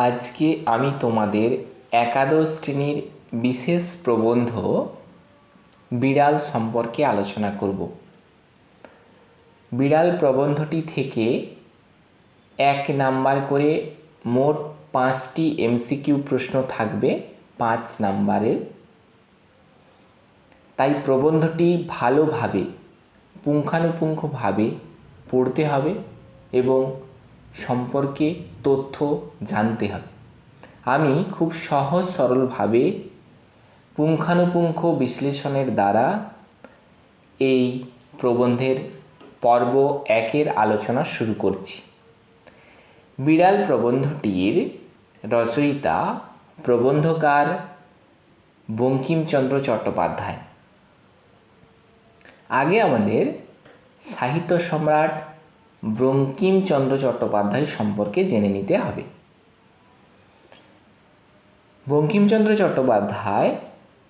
আজকে আমি তোমাদের একাদশ শ্রেণীর বিশেষ প্রবন্ধ বিড়াল সম্পর্কে আলোচনা করব। বিড়াল প্রবন্ধটি থেকে 1 নাম্বার করে মোট 5টি এমসিকিউ প্রশ্ন থাকবে 5 নাম্বারের। তাই প্রবন্ধটি ভালোভাবে পুঙ্খানুপুঙ্খভাবে পড়তে হবে এবং সম্পর্কে তথ্য জানতে হবে। আমি খুব সহজ সরলভাবে পুঙ্খানুপুঙ্খ বিশ্লেষণের দ্বারা এই প্রবন্ধের পর্ব 1-এর আলোচনা শুরু করছি। বিড়াল প্রবন্ধটির রচয়িতা প্রবন্ধকার বঙ্কিমচন্দ্র চট্টোপাধ্যায়। আগে আমাদের সাহিত্য সম্রাট বঙ্কিমচন্দ্র চট্টোপাধ্যায় সম্পর্কে জেনে নিতে হবে। বঙ্কিমচন্দ্র চট্টোপাধ্যায়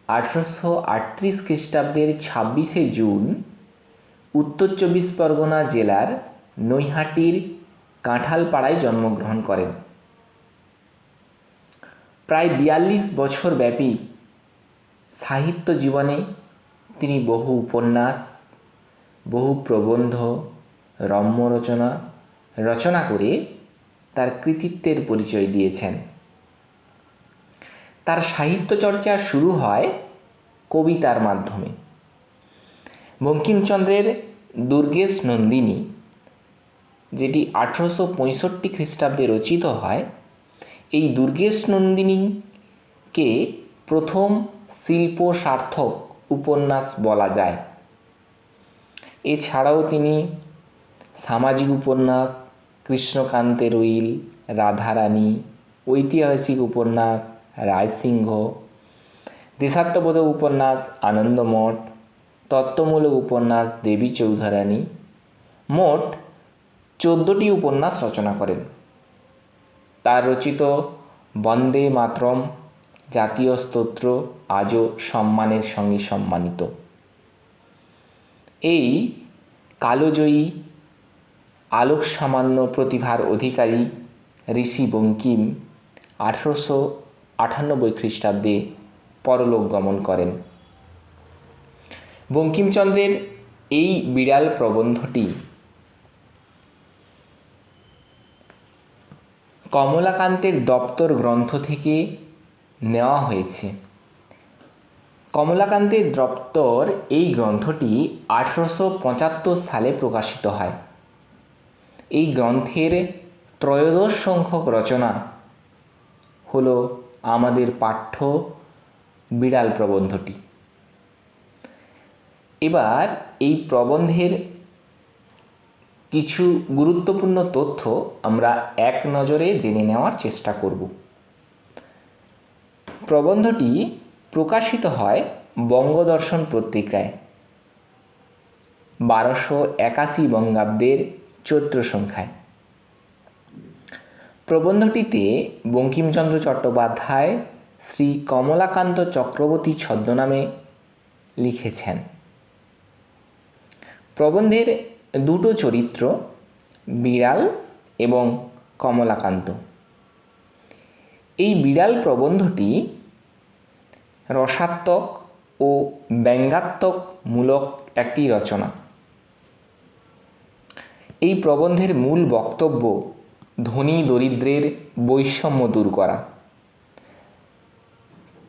1838 খ্রিস্টাব্দের 26শে জুন উত্তর চব্বিশ পরগনা জেলার নৈহাটির কাঁঠালপাড়ায় জন্মগ্রহণ করেন। প্রায় 42 বছর ব্যাপী সাহিত্য জীবনে তিনি বহু উপন্যাস, বহু প্রবন্ধ, রম্য রচনা করে তার কৃতিত্বের পরিচয় দিয়েছেন। তার সাহিত্য চর্চা শুরু হয় কবিতার মাধ্যমে। বঙ্কিমচন্দ্রের দুর্গেশ নন্দিনী, যেটি 1865 খ্রিস্টাব্দে রচিত হয়, এই দুর্গেশ নন্দিনীকে প্রথম শিল্প সার্থক উপন্যাস বলা যায়। এছাড়াও তিনি সামাজিক উপন্যাস কৃষ্ণকান্তের উইল, রাধারানী, ঐতিহাসিক উপন্যাস রায়সিংহ, দেশাত্মবোধক উপন্যাস আনন্দমঠ, তত্ত্বমূলক উপন্যাস দেবী চৌধুরানী, মোট 14টি উপন্যাস রচনা করেন। তার রচিত বন্দে মাতরম জাতীয় স্তোত্র আজও সম্মানের সঙ্গে সম্মানিত। এই কালজয়ী আলোক সামান্য প্রতিভার অধিকারী ঋষি বঙ্কিম 1898 খ্রিস্টাব্দে পরলোক গমন করেন। বঙ্কিমচন্দ্রের এই বিড়াল প্রবন্ধটি কমলাকান্তের দপ্তর গ্রন্থ থেকে নেওয়া হয়েছে। কমলাকান্তের দপ্তর এই গ্রন্থটি 1875 সালে প্রকাশিত হয়। এই গ্রন্থের 13 সংখ্যক রচনা হলো আমাদের পাঠ্য বিড়াল প্রবন্ধটি। এবার এই প্রবন্ধের কিছু গুরুত্বপূর্ণ তথ্য আমরা এক নজরে জেনে নেওয়ার চেষ্টা করব। প্রবন্ধটি প্রকাশিত হয় বঙ্গদর্শন পত্রিকায় 1281 বঙ্গাব্দের চৈত্র সংখ্যায়। প্রবন্ধটিতে বঙ্কিমচন্দ্র চট্টোপাধ্যায় শ্রী কমলাকান্ত চক্রবর্তী ছদ্মনামে লিখেছেন। প্রবন্ধের দুটো চরিত্র বিড়াল এবং কমলাকান্ত। এই বিড়াল প্রবন্ধটি রসাত্মক ও ব্যঙ্গাত্মক মূলক একটি রচনা। এই প্রবন্ধের মূল বক্তব্য ধনী দরিদ্রের বৈষম্য দূর করা।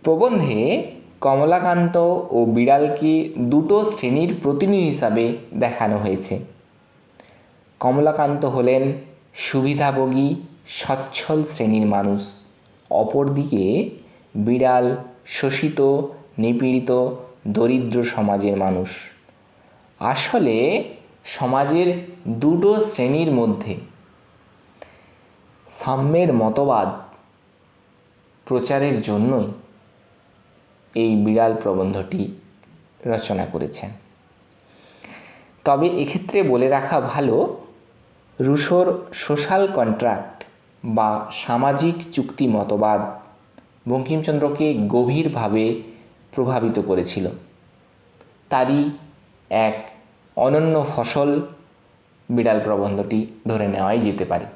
প্রবন্ধে কমলাকান্ত ও বিড়ালকে দুটো শ্রেণীর প্রতিনিধি হিসাবে দেখানো হয়েছে। কমলাকান্ত হলেন সুবিধাভোগী সচ্ছল শ্রেণীর মানুষ, অপরদিকে বিড়াল শোষিত নিপীড়িত দরিদ্র সমাজের মানুষ। আসলে সমাজের দুটো শ্রেণীর মধ্যে সাম্যের মতবাদ প্রচারের জন্যই এই বিড়াল প্রবন্ধটি রচনা করেছেন। তবে এক্ষেত্রে বলে রাখা ভালো, রুশোর সোশ্যাল কন্ট্রাক্ট বা সামাজিক চুক্তি মতবাদ বঙ্কিমচন্দ্রকে গভীরভাবে প্রভাবিত করেছিল। তারই এক অনন্য ফসল বিড়াল প্রবন্ধটি ধরে নেওয়াই যেতে পারে।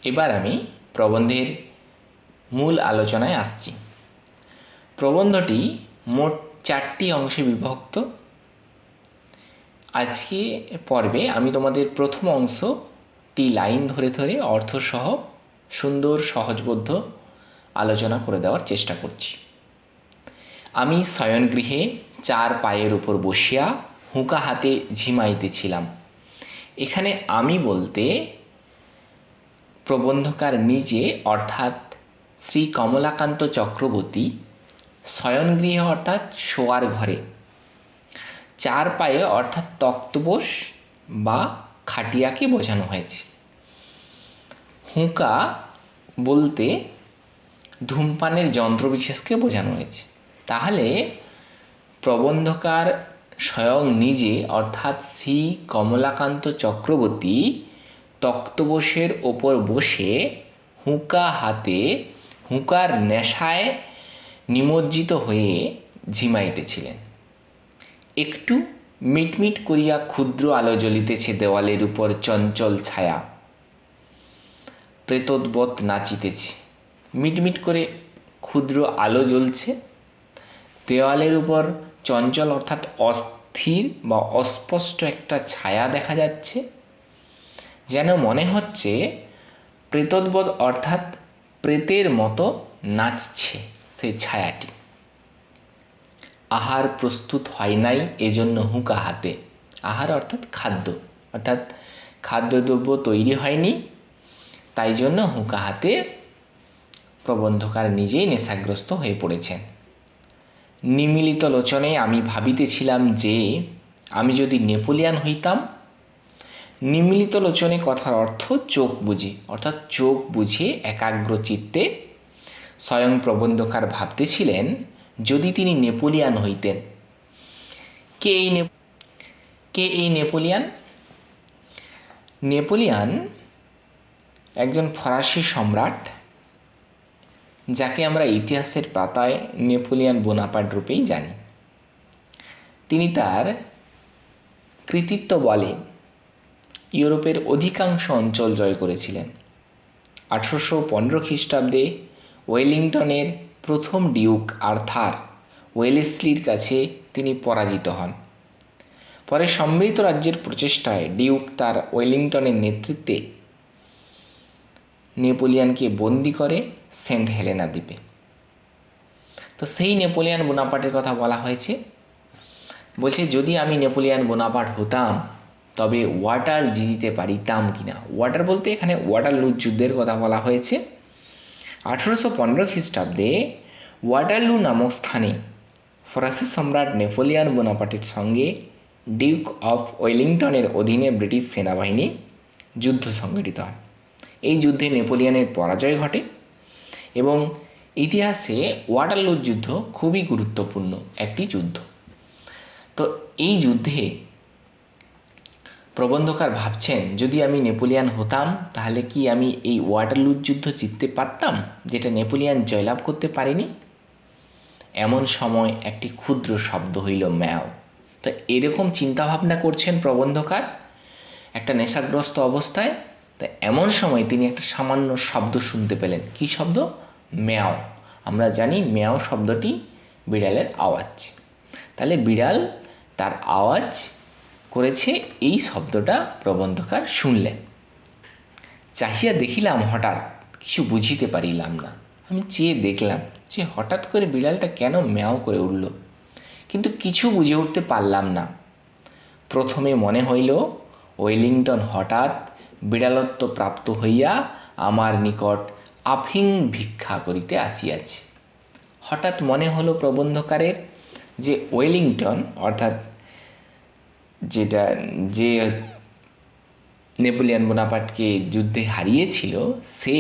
এবার আমি প্রবন্ধের মূল আলোচনায় আসছি। প্রবন্ধটি মোট 4টি অংশে বিভক্ত। আজকে পর্বে আমি তোমাদের প্রথম অংশটি লাইন ধরে ধরে অর্থসহ সুন্দর সহজবোধ্য আলোচনা করে দেওয়ার চেষ্টা করছি। আমি শয়নগৃহে 4 পায়ের উপর বসিয়া হুঁকা হাতে ঝিমাইতেছিলাম। এখানে আমি বলতে প্রবন্ধকার নিজে অর্থাৎ শ্রী কমলাকান্ত চক্রবর্তী শয়নগৃহে অর্থাৎ শোয়ার ঘরে, 4 পায়ে অর্থাৎ তক্তপোষ বা খাটিয়াকে বোঝানো হয়েছে। হুঁকা বলতে ধূমপানের যন্ত্রবিশেষকে বোঝানো হয়েছে। তাহলে প্রবন্ধকার স্বয়ং নিজে অর্থাৎ শ্রী কমলাকান্ত চক্রবর্তী তক্তপোষের ওপর বসে হুঁকা হাতে হুঁকার নেশায় নিমজ্জিত হয়ে ঝিমাইতেছিলেন। একটু মিটমিট করিয়া ক্ষুদ্র আলো জ্বলিতেছে দেওয়ালের উপর, চঞ্চল ছায়া প্রেতোদ্বৎ নাচিতেছে। মিটমিট করে ক্ষুদ্র আলো জ্বলছে, দেওয়ালের উপর চঞ্চল অর্থাৎ অস্থির বা অস্পষ্ট একটা ছায়া দেখা যাচ্ছে, যেন মনে হচ্ছে প্রেতোদ্বৎ অর্থাৎ প্রেতের মতো নাচছে সেই ছায়াটি। আহার প্রস্তুত হয় নাই, এজন্য হুঁকা হাতে। আহার অর্থাৎ খাদ্য, অর্থাৎ খাদ্যদ্রব্য তৈরি হয়নি, তাই জন্য হুঁকা হাতে প্রবন্ধকার নিজেই নেশাগ্রস্ত হয়ে পড়েছেন। নিমিলিত লোচনে আমি ভাবিতেছিলাম যে আমি যদি নেপোলিয়ান হইতাম। নিমিলিত লোচনে কথার অর্থ চোখ বুঝে, অর্থাৎ চোখ বুঝে একাগ্র চিত্তে স্বয়ং প্রবন্ধকার ভাবতেছিলেন যদি তিনি নেপোলিয়ান হইতেন। কে এই নেপোলিয়ান? নেপোলিয়ান একজন ফরাসি সম্রাট, যাকে আমরা ইতিহাসের পাতায় নেপোলিয়ান বোনাপার্ট রূপেই জানি। তিনি তার কৃতিত্ব বলে ইউরোপের অধিকাংশ অঞ্চল জয় করেছিলেন। 1815 খ্রিস্টাব্দে ওয়েলিংটনের প্রথম ডিউক আর্থার ওয়েলেসলির কাছে তিনি পরাজিত হন। পরে সম্মিলিত রাজ্যের প্রচেষ্টায় ডিউক তার ওয়েলিংটনের নেতৃত্বে নেপোলিয়ানকে বন্দি করে সেন্ট হেলেনা দ্বীপে। তো সেই নেপোলিয়ান বোনাপার্টের কথা বলা হয়েছে। বলছে যদি আমি নেপোলিয়ান বোনাপার্ট হতাম তবে ওয়াটার জিতিতে পারিতাম কিনা। ওয়াটার বলতে এখানে ওয়াটারলু যুদ্ধের কথা বলা হয়েছে। 1815 খ্রিস্টাব্দে ওয়াটারলু নামক স্থানে ফরাসি সম্রাট নেপোলিয়ান বোনাপার্টের সঙ্গে ডিউক অফ ওয়েলিংটনের অধীনে ব্রিটিশ সেনাবাহিনী যুদ্ধ সংঘটিত হয়। এই যুদ্ধে নেপোলিয়ানের পরাজয় ঘটে এবং ইতিহাসে ওয়াটারলুর যুদ্ধ খুবই গুরুত্বপূর্ণ একটি যুদ্ধ। তো এই যুদ্ধে প্রবন্ধকার ভাবছেন যদি আমি নেপোলিয়ান হতাম তাহলে কি আমি এই ওয়াটারলুর যুদ্ধ জিততে পারতাম, যেটা নেপোলিয়ান জয়লাভ করতে পারেনি। এমন সময় একটি ক্ষুদ্র শব্দ হইল ম্যাও। তো এরকম চিন্তাভাবনা করছেন প্রবন্ধকার একটা নেশাগ্রস্ত অবস্থায়। তো এমন সময় তিনি একটা সামান্য শব্দ শুনতে পেলেন। কী শব্দ? ম্যাও। আমরা জানি ম্যাও শব্দটি বিড়ালের আওয়াজ। তাহলে বিড়াল তার আওয়াজ করেছে, এই শব্দটা প্রবন্ধকার শুনলেন। চাহিয়া দেখিলাম, হঠাৎ কিছু বুঝিতে পারিলাম না। আমি চেয়ে দেখলাম যে হঠাৎ করে বিড়ালটা কেন ম্যাও করে উঠল, কিন্তু কিছু বুঝে উঠতে পারলাম না। প্রথমে মনে হইল ওয়েলিংটন হঠাৎ বিড়ালত্ব প্রাপ্ত হইয়া আমার নিকট আফিং ভিক্ষা করিতে আসিয়াছে। হঠাৎ মনে হলো প্রবন্ধকারের যে ওয়েলিংটন অর্থাৎ যে নেপোলিয়ান বোনাপার্টকে যুদ্ধে হারিয়েছিল, সে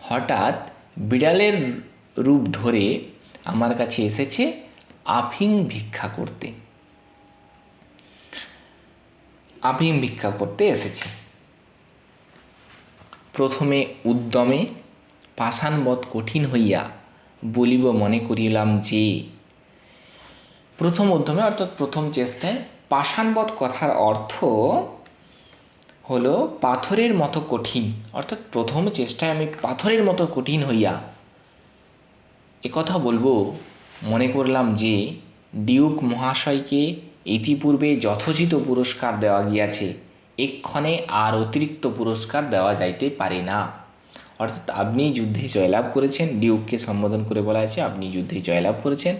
হঠাৎ বিড়ালের রূপ ধরে আমার কাছে এসেছে আফিং ভিক্ষা করতে। আফিং ভিক্ষা করতে এসেছে। প্রথমে উদ্যমে পাষাণবৎ কঠিন হইয়া বলিব মনে করিলাম যে, প্রথম উদ্যমে অর্থাৎ প্রথম চেষ্টায়, পাষাণবৎ কথার অর্থ হলো পাথরের মতো কঠিন, অর্থাৎ প্রথম চেষ্টায় আমি পাথরের মতো কঠিন হইয়া একথা বলবো মনে করলাম যে ডিউক মহাশয়কে ইতিপূর্বে যথোচিত পুরস্কার দেওয়া গিয়াছে, এক্ষণে আর অতিরিক্ত পুরস্কার দেওয়া যাইতে পারে না। অর্থাৎ আপনি যুদ্ধে জয়লাভ করেছেন, ডিউককে সম্বোধন করে বলা হয়েছে আপনি যুদ্ধে জয়লাভ করেছেন,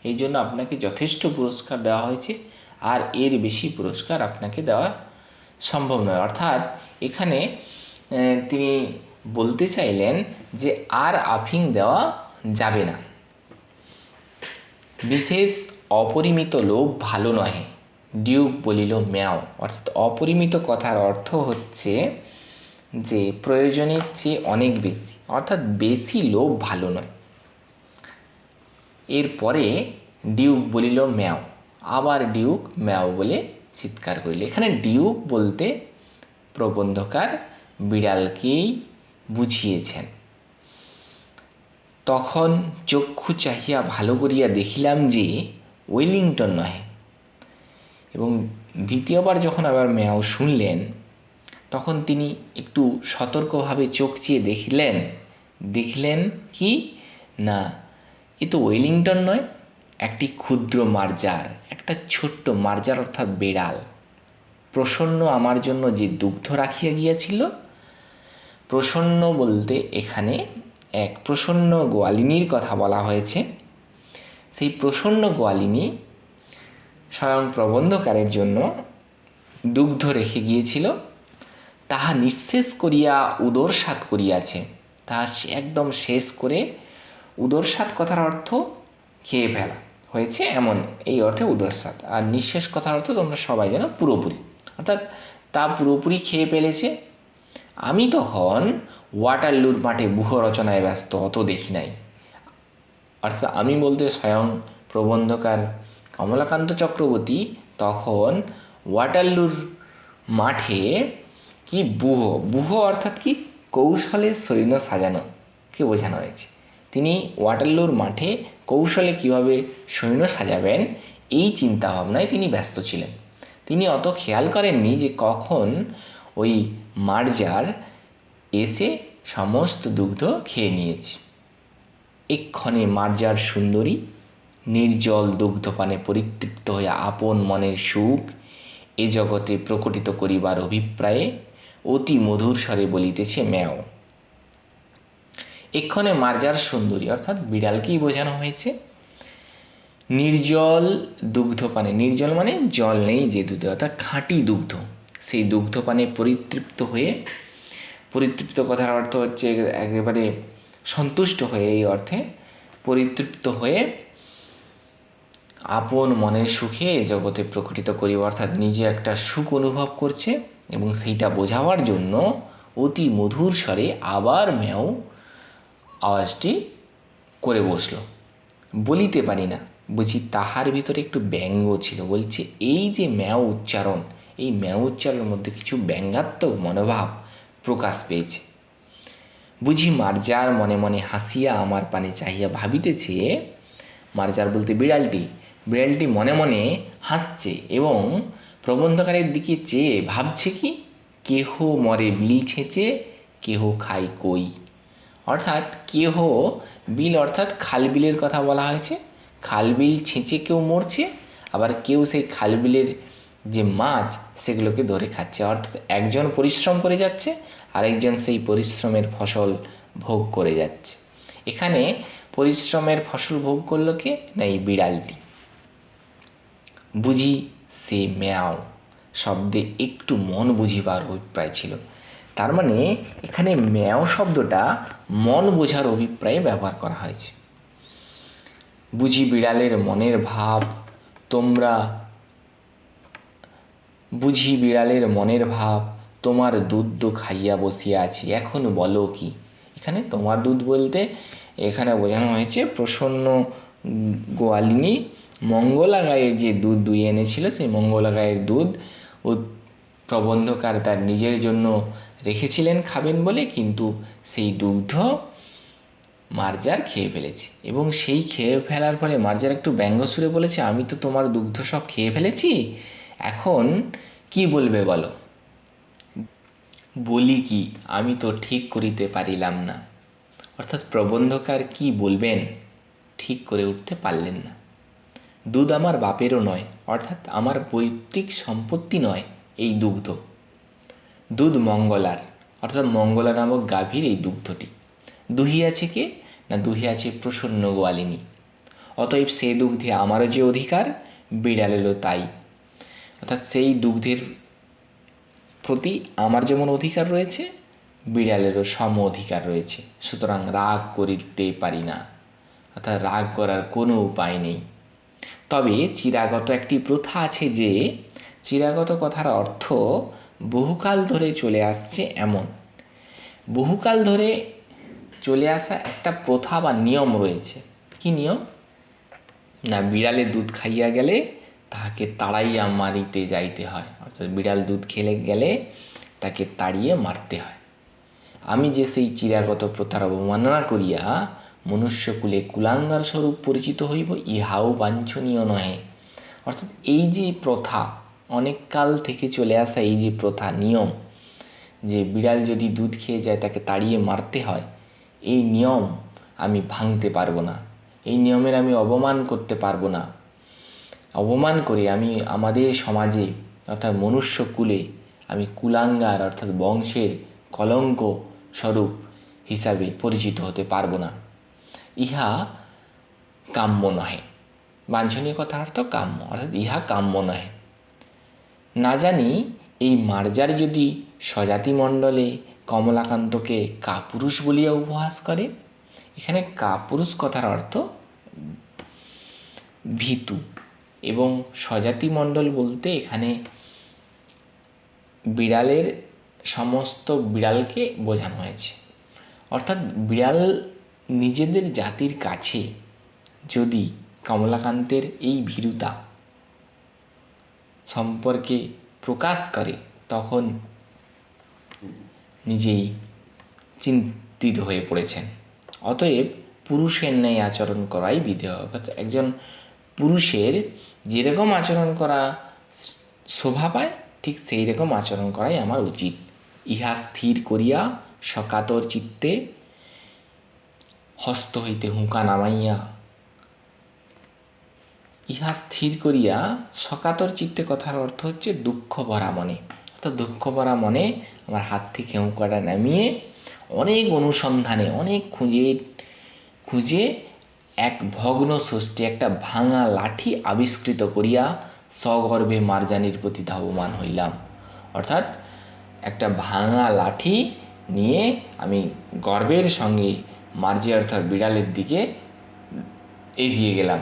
এই জন্য আপনাকে যথেষ্ট পুরস্কার দেওয়া হয়েছে, আর এর বেশি পুরস্কার আপনাকে দেওয়া সম্ভব নয়। অর্থাৎ এখানে তিনি বলতে চাইলেন যে আর আফিং দেওয়া যাবে না। বিশেষ অপরিমিত লোভ ভালো নহে, ডিউক বলিল ম্যাও। অর্থাৎ অপরিমিত কথার অর্থ হচ্ছে যে প্রয়োজনের চেয়ে অনেক বেশি, অর্থাৎ বেশি লোভ ভালো নয়। এরপরে ডিউক বলিল ম্যাও, আবার ডিউক ম্যাও বলে চিৎকার করিল। এখানে ডিউক বলতে প্রবন্ধকার বিড়ালকেই বুঝিয়েছেন। তখন চক্ষু চাহিয়া ভালো করিয়া দেখিলাম যে ওয়েলিংটন নহে। এবং দ্বিতীয়বার যখন আবার ম্যাও শুনলেন তখন তিনি একটু সতর্কভাবে চোখ চেয়ে দেখলেন কি না, এ তো ওয়েলিংটন নয়, একটি ক্ষুদ্র মার্জার, একটা ছোট্ট মার্জার অর্থাৎ বেড়াল। প্রসন্ন আমার জন্য যে দুগ্ধ রাখিয়া গিয়াছিল, প্রসন্ন বলতে এখানে এক প্রসন্ন গোয়ালিনীর কথা বলা হয়েছে। সেই প্রসন্ন গোয়ালিনী স্বয়ং প্রবন্ধকারের জন্য দুগ্ধ রেখে গিয়েছিল, তাহা নিঃশেষ করিয়া উদরসাৎ করিয়াছে। তাহা একদম শেষ করে, উদরসাৎ কথার অর্থ খেয়ে ফেলা হয়েছে এমন, এই অর্থে উদরসাৎ। আর নিঃশেষ কথার অর্থ তোমরা সবাই জানো পুরোপুরি, অর্থাৎ তা পুরোপুরি খেয়ে ফেলেছে। আমি তখন ওয়াটারলুর মাঠে ব্যূহ রচনায় ব্যস্ত, অত দেখি নাই। অর্থাৎ আমি বলতে স্বয়ং প্রবন্ধকার কমলাকান্ত চক্রবর্তী তখন ওয়াটারলুর মাঠে কি ব্যূহ অর্থাৎ কি কৌশলে সৈন্য সাজানোকে বোঝানো হয়েছে। তিনি ওয়াটারলুর মাঠে কৌশলে কিভাবে সৈন্য সাজাবেন এই চিন্তাভাবনায় তিনি ব্যস্ত ছিলেন। তিনি অত খেয়াল করেননি যে কখন ওই মার্জার এসে সমস্ত দুগ্ধ খেয়ে নিয়েছে। এক্ষণে মার্জার সুন্দরী নির্জল দুগ্ধপানে পরিতৃপ্ত হইয়া আপন মনের সুখ এ জগতে প্রকটিত করিবার অভিপ্রায়ে অতি মধুর স্বরে বলিতেছে ম্যাও। এক্ষণে মার্জার সুন্দরী অর্থাৎ বিড়ালকেই বোঝানো হয়েছে। নির্জল দুগ্ধপানে, নির্জল মানে জল নেই যে দুধে, অর্থাৎ খাঁটি দুগ্ধ, সেই দুগ্ধপানে পরিতৃপ্ত হয়ে, পরিতৃপ্ত কথার অর্থ হচ্ছে একেবারে সন্তুষ্ট হয়ে, এই অর্থে পরিতৃপ্ত হয়ে আপন মনের সুখে এ জগতে প্রকটিত করিব, অর্থাৎ নিজে একটা সুখ অনুভব করছে এবং সেইটা বোঝাবার জন্য অতি মধুর স্বরে আবার ম্যাও আওয়াজটি করে বসল। বলিতে পারি না, বুঝি তাহার ভিতরে একটু ব্যঙ্গ ছিল। বলছে এই যে ম্যাও উচ্চারণ, এই ম্যাও উচ্চারণের মধ্যে কিছু ব্যঙ্গাত্মক মনোভাব প্রকাশ পেয়েছে। বুঝি মার্জার মনে মনে হাসিয়া আমার পানে চাহিয়া ভাবিতেছে, মার্জার বলতে বিড়ালটি মনে মনে হাসছে এবং প্রবন্ধকারের দিকে চেয়ে ভাবছে কি, কেহ মরে বিল ছেঁচে, কেহ খায় কই। অর্থাৎ কেহ বিল অর্থাৎ খালবিলের কথা বলা হয়েছে, খালবিল ছেঁচে কেউ মরছে, আবার কেউ সেই খালবিলের যে মাছ সেগুলোকে ধরে খাচ্ছে। অর্থাৎ একজন পরিশ্রম করে যাচ্ছে, আরেকজন সেই পরিশ্রমের ফসল ভোগ করে যাচ্ছে। এখানে পরিশ্রমের ফসল ভোগ করলো কে না, এই বিড়ালটি। বুঝি সে ম্যাও শব্দে একটু মন বুঝিবার অভিপ্রায় ছিল। তার মানে এখানে ম্যাও শব্দটা মন বোঝার অভিপ্রায়ে ব্যবহার করা হয়েছে। বুঝি বিড়ালের মনের ভাব তোমার দুধ খাইয়া বসিয়া আছি, এখন বলো কি। এখানে তোমার দুধ বলতে এখানে বোঝানো হয়েছে প্রসন্ন গোয়ালিনী মঙ্গলা গায়ের যে দুধ দুইয়ে এনেছিল, সেই মঙ্গলা গায়ের দুধ ও প্রবন্ধকার তার নিজের জন্য রেখেছিলেন খাবেন বলে, কিন্তু সেই দুগ্ধ মার্জার খেয়ে ফেলেছে। এবং সেই খেয়ে ফেলার ফলে মার্জার একটু ব্যঙ্গ সুরে বলেছে, আমি তো তোমার দুগ্ধ সব খেয়ে ফেলেছি, এখন কি বলবে বলো। বলি কি, আমি তো ঠিক করিতে পারিলাম না। অর্থাৎ প্রবন্ধকার কি বলবেন ঠিক করে উঠতে পারলেন না। দুধ আমার বাপেরও নয়, অর্থাৎ আমার পৈতৃক সম্পত্তি নয় এই দুগ্ধ। দুধ মঙ্গলার, অর্থাৎ মঙ্গলা নামক গাভীর এই দুগ্ধটি। দুহিয়াছে কে না, দুহিয়াছে প্রসন্ন গোয়ালিনী। অতএব সেই দুগ্ধে আমারও যে অধিকার, বিড়ালেরও তাই। অর্থাৎ সেই দুগ্ধের প্রতি আমার যেমন অধিকার রয়েছে, বিড়ালেরও সম অধিকার রয়েছে। সুতরাং রাগ করিতে পারি না, অর্থাৎ রাগ করার কোনো উপায় নেই। তবে চিরাগত একটি প্রথা আছে, যে চিরাগত কথার অর্থ বহুকাল ধরে চলে আসছে এমন। বহুকাল ধরে চলে আসা একটা প্রথা বা নিয়ম রয়েছে। কি নিয়ম না, বিড়ালে দুধ খাইয়া গেলে তাহাকে তাড়াইয়া মারিতে যাইতে হয়। অর্থাৎ বিড়াল দুধ খেলে গেলে তাকে তাড়িয়ে মারতে হয়। আমি যে সেই চিরাগত প্রথার অবমাননা করিয়া মনুষ্যকুলে কুলাঙ্গার স্বরূপ পরিচিত হইব, ইহাও বাঞ্ছনীয় নহে। অর্থাৎ এই যে প্রথা, অনেক কাল থেকে চলে আসা এই যে প্রথা নিয়ম, যে বিড়াল যদি দুধ খেয়ে যায় তাকে তাড়িয়ে মারতে হয়, এই নিয়ম আমি ভাঙতে পারবো না। এই নিয়মের আমি অবমান করতে পারবো না। অবমান করে আমি আমাদের সমাজে অর্থাৎ মনুষ্যকুলে আমি কুলাঙ্গার অর্থাৎ বংশের কলঙ্ক স্বরূপ হিসাবে পরিচিত হতে পারবো না। ইহা কাম্য নহে। বাঞ্ছনীয় কথার অর্থ কাম্য, অর্থাৎ ইহা কাম্য নহে। না জানি এই মার্জার যদি স্বজাতিমণ্ডলে কমলাকান্তকে কাপুরুষ বলিয়া উপহাস করে। এখানে কাপুরুষ কথার অর্থ ভীতু, এবং স্বজাতিমণ্ডল বলতে এখানে বিড়ালের সমস্ত বিড়ালকে বোঝানো হয়েছে। অর্থাৎ বিড়াল নিজেদের জাতির কাছে যদি কমলাকান্তের এই ভীরুতা সম্পর্কে প্রকাশ করে, তখন নিজেই চিন্তিত হয়ে পড়েছেন। অতএব পুরুষের ন্যায় আচরণ করাই বিধেয়। অর্থাৎ একজন পুরুষের যেরকম আচরণ করা শোভা পায়, ঠিক সেই রকম আচরণ করাই আমার উচিত। ইহা স্থির করিয়া সকাতর চিত্তে হস্ত হইতে হুঁকা নামাইয়া, ইহা স্থির করিয়া সকাতর চিত্তে কথার অর্থ হচ্ছে দুঃখ ভরা মনে। অর্থাৎ দুঃখ ভরা মনে আমার হাত থেকে হুঁকাটা নামিয়ে অনেক অনুসন্ধানে, অনেক খুঁজে এক ভগ্ন ষষ্ঠী, একটা ভাঙা লাঠি আবিষ্কৃত করিয়া সগর্বে মার্জানির প্রতি ধাবমান হইলাম। অর্থাৎ একটা ভাঙা লাঠি নিয়ে আমি গর্বের সঙ্গে মার্জি অর্থাৎ বিড়ালের দিকে এগিয়ে গেলাম।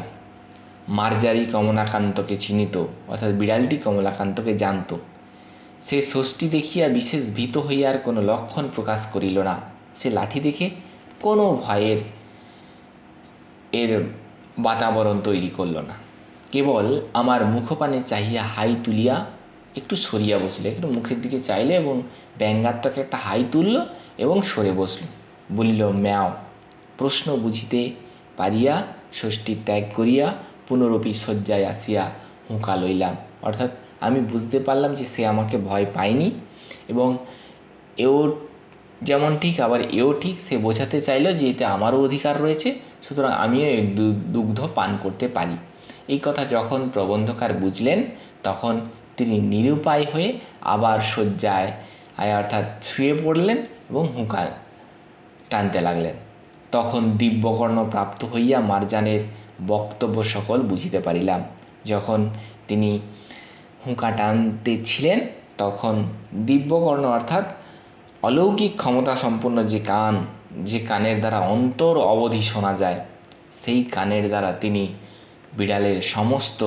মার্জারি কমলাকান্তকে চিনিত, অর্থাৎ বিড়ালটি কমলাকান্তকে জানত। সে ষষ্ঠী দেখিয়া বিশেষ ভীত হইয়ার কোনো লক্ষণ প্রকাশ করিল না। সে লাঠি দেখে কোনো ভয়ের বাতাবরণ তৈরি করল না। কেবল আমার মুখপানে চাহিয়া হাই তুলিয়া একটু সরিয়া বসল। একটু মুখের দিকে চাইলে এবং ব্যঙ্গাত্মক একটা হাই তুলল এবং সরে বসল। বলিল, ম্যাও। প্রশ্ন বুঝিতে পারিয়া ষষ্ঠী ত্যাগ করিয়া পুনরপি শয্যায় আসিয়া হুঁকা লইলাম। অর্থাৎ আমি বুঝতে পারলাম যে সে আমাকে ভয় পায়নি, এবং এও যেমন ঠিক আবার এও ঠিক। সে বোঝাতে চাইল যে এতে আমারও অধিকার রয়েছে, সুতরাং আমিও এই দুগ্ধ পান করতে পারি। এই কথা যখন প্রবন্ধকার বুঝলেন, তখন তিনি নিরুপায় হয়ে আবার শয্যায় অর্থাৎ শুয়ে পড়লেন এবং হুঁকা টানতে লাগলেন। তখন দিব্যকর্ণ প্রাপ্ত হইয়া মার্জানের বক্তব্য সকল বুঝিতে পারিলাম। যখন তিনি হুঁকা টানতে ছিলেন, তখন দিব্যকর্ণ অর্থাৎ অলৌকিক ক্ষমতা সম্পন্ন যে কানের দ্বারা অন্তর অবধি শোনা যায়, সেই কানের দ্বারা তিনি বিড়ালের সমস্ত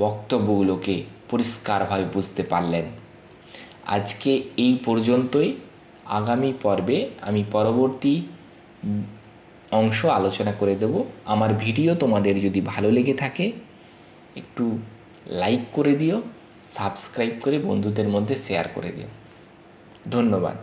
বক্তব্যগুলোকে পরিষ্কারভাবে বুঝতে পারলেন। আজকে এই পর্যন্তই। আগামী পর্বে আমি পরবর্তী অংশ আলোচনা করে দেব। আমার ভিডিও তোমাদের যদি ভালো লেগে থাকে একটু লাইক করে দিও, সাবস্ক্রাইব করে বন্ধুদের মধ্যে শেয়ার করে দিও। ধন্যবাদ।